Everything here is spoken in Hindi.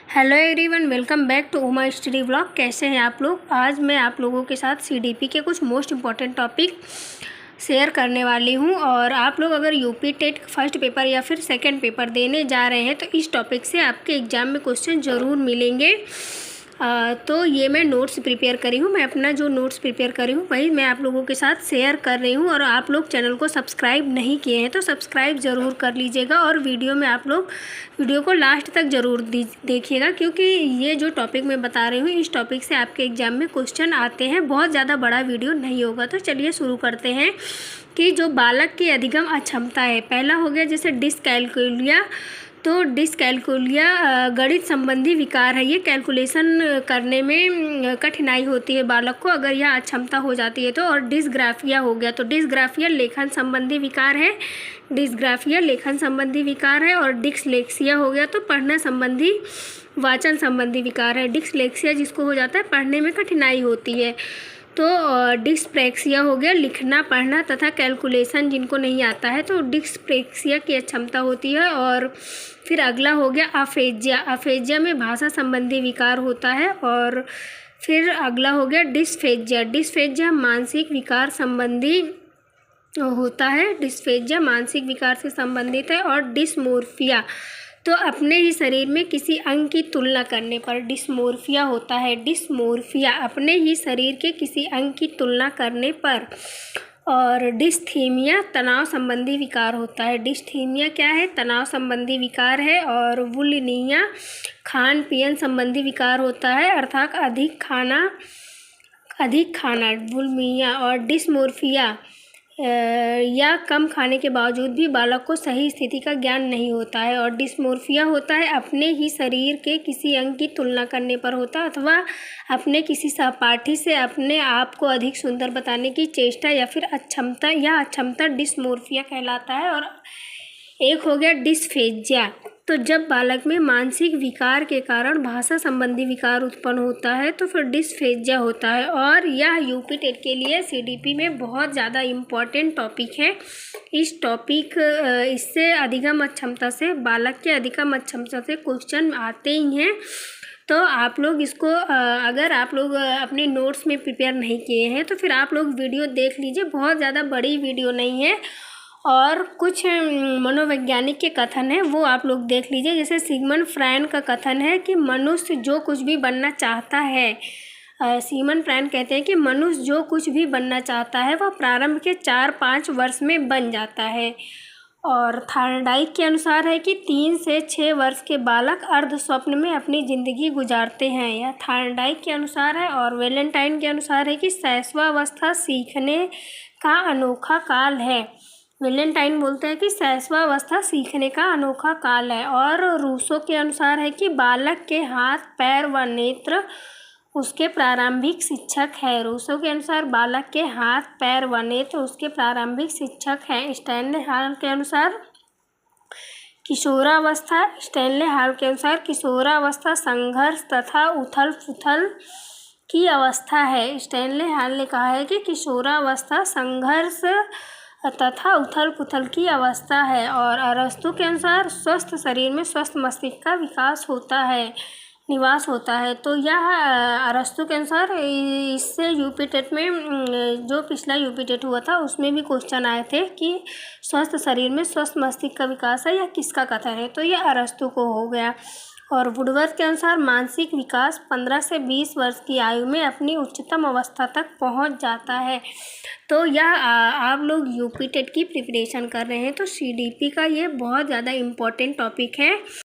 Hello everyone, welcome back to Uma study vlog. कैसे हैं आप लोग। आज मैं आप लोगों के साथ सीडीपी के कुछ मोस्ट इम्पॉर्टेंट टॉपिक शेयर करने वाली हूं। और आप लोग अगर यूपी टेट फर्स्ट पेपर या फिर सेकंड पेपर देने जा रहे हैं तो इस टॉपिक से आपके एग्ज़ाम में क्वेश्चन ज़रूर मिलेंगे। तो ये मैं नोट्स प्रिपेयर करी हूँ। मैं अपना जो नोट्स प्रिपेयर करी हूँ वही मैं आप लोगों के साथ शेयर कर रही हूँ। और आप लोग चैनल को सब्सक्राइब नहीं किए हैं तो सब्सक्राइब ज़रूर कर लीजिएगा। और वीडियो में आप लोग वीडियो को लास्ट तक ज़रूर देखिएगा, क्योंकि ये जो टॉपिक मैं बता रही हूँ इस टॉपिक से आपके एग्ज़ाम में क्वेश्चन आते हैं। बहुत ज़्यादा बड़ा वीडियो नहीं होगा। तो चलिए शुरू करते हैं कि जो बालक की अधिगम अक्षमता है। पहला हो गया जैसे डिसकैलकुलिया। तो डिसकैलकुलिया गणित संबंधी विकार है। ये कैलकुलेशन करने में कठिनाई होती है बालक को अगर यह अक्षमता हो जाती है तो। और डिसग्राफिया हो गया, तो डिसग्राफिया लेखन संबंधी विकार है। डिसग्राफिया लेखन संबंधी विकार है। और डिसलेक्सिया हो गया तो पढ़ना संबंधी वाचन संबंधी विकार है। डिसलेक्सिया जिसको हो जाता है पढ़ने में कठिनाई होती है। तो डिस्प्रैक्सिया हो गया लिखना पढ़ना तथा कैलकुलेशन जिनको नहीं आता है, तो डिस्प्रैक्सिया की अक्षमता होती है। और फिर अगला हो गया अफेजिया। अफेजिया में भाषा संबंधी विकार होता है। और फिर अगला हो गया डिस्फेजिया। डिस्फेजिया मानसिक विकार संबंधी होता है। डिस्फेजिया मानसिक विकार से संबंधित है। और डिस्मोर्फिया तो अपने ही शरीर में किसी अंग की तुलना करने पर डिस्मोर्फिया होता है। डिस्मोर्फिया अपने ही शरीर के किसी अंग की तुलना करने पर। और डिस्थीमिया तनाव संबंधी विकार होता है। डिस्थीमिया क्या है? तनाव संबंधी विकार है। और बुलिमिया खान पीन संबंधी विकार होता है, अर्थात अधिक खाना बुलिमिया। और डिस्मोर्फिया या कम खाने के बावजूद भी बालक को सही स्थिति का ज्ञान नहीं होता है। और डिस्मोर्फिया होता है अपने ही शरीर के किसी अंग की तुलना करने पर होता है, अथवा अपने किसी सहपाठी से अपने आप को अधिक सुंदर बताने की चेष्टा या फिर अक्षमता डिस्मोर्फिया कहलाता है। और एक हो गया डिस्फेजिया। तो जब बालक में मानसिक विकार के कारण भाषा संबंधी विकार उत्पन्न होता है तो फिर डिस्फेजिया होता है। और यह यूपी टेट के लिए सीडीपी में बहुत ज़्यादा इम्पॉर्टेंट टॉपिक है। इस टॉपिक इससे अधिगम अक्षमता से बालक के अधिगम अक्षमता से क्वेश्चन आते ही हैं। तो आप लोग इसको अगर आप लोग अपने नोट्स में प्रिपेयर नहीं किए हैं तो फिर आप लोग वीडियो देख लीजिए। बहुत ज़्यादा बड़ी वीडियो नहीं है। और कुछ मनोवैज्ञानिक के कथन है वो आप लोग देख लीजिए। जैसे सिगमंड फ्रायड का कथन है कि मनुष्य जो कुछ भी बनना चाहता है, सिगमंड फ्रायड कहते हैं कि मनुष्य जो कुछ भी बनना चाहता है वह प्रारंभ के 4-5 वर्ष में बन जाता है। और थार्नडाइक के अनुसार है कि 3 से 6 वर्ष के बालक अर्ध स्वप्न में अपनी ज़िंदगी गुजारते हैं। यह थार्नडाइक के अनुसार है। और वैलेंटाइन के अनुसार है कि शैशवावस्था सीखने का अनोखा काल है। वैलेंटाइन बोलते हैं कि शैशवावस्था सीखने का अनोखा काल है। और रूसो के अनुसार है कि बालक के हाथ पैर व नेत्र उसके प्रारंभिक शिक्षक है। रूसो के अनुसार बालक के हाथ पैर व नेत्र उसके प्रारंभिक शिक्षक हैं। स्टैनले हॉल के अनुसार किशोरावस्था संघर्ष तथा उथल पुथल की अवस्था है। स्टैनले हॉल ने कहा है कि किशोरावस्था संघर्ष तथा उथल पुथल की अवस्था है। और अरस्तु के अनुसार स्वस्थ शरीर में स्वस्थ मस्तिष्क का निवास होता है। तो यह अरस्तु के अनुसार इससे यूपी टेट में जो पिछला यूपी टेट हुआ था उसमें भी क्वेश्चन आए थे कि स्वस्थ शरीर में स्वस्थ मस्तिष्क का विकास है, यह किसका कथन है? तो यह अरस्तु को हो गया। और वुडवर्थ के अनुसार मानसिक विकास 15 से 20 वर्ष की आयु में अपनी उच्चतम अवस्था तक पहुंच जाता है। तो यह आप लोग यूपी टेट की प्रिपरेशन कर रहे हैं तो सीडीपी का ये बहुत ज़्यादा इम्पोर्टेंट टॉपिक है।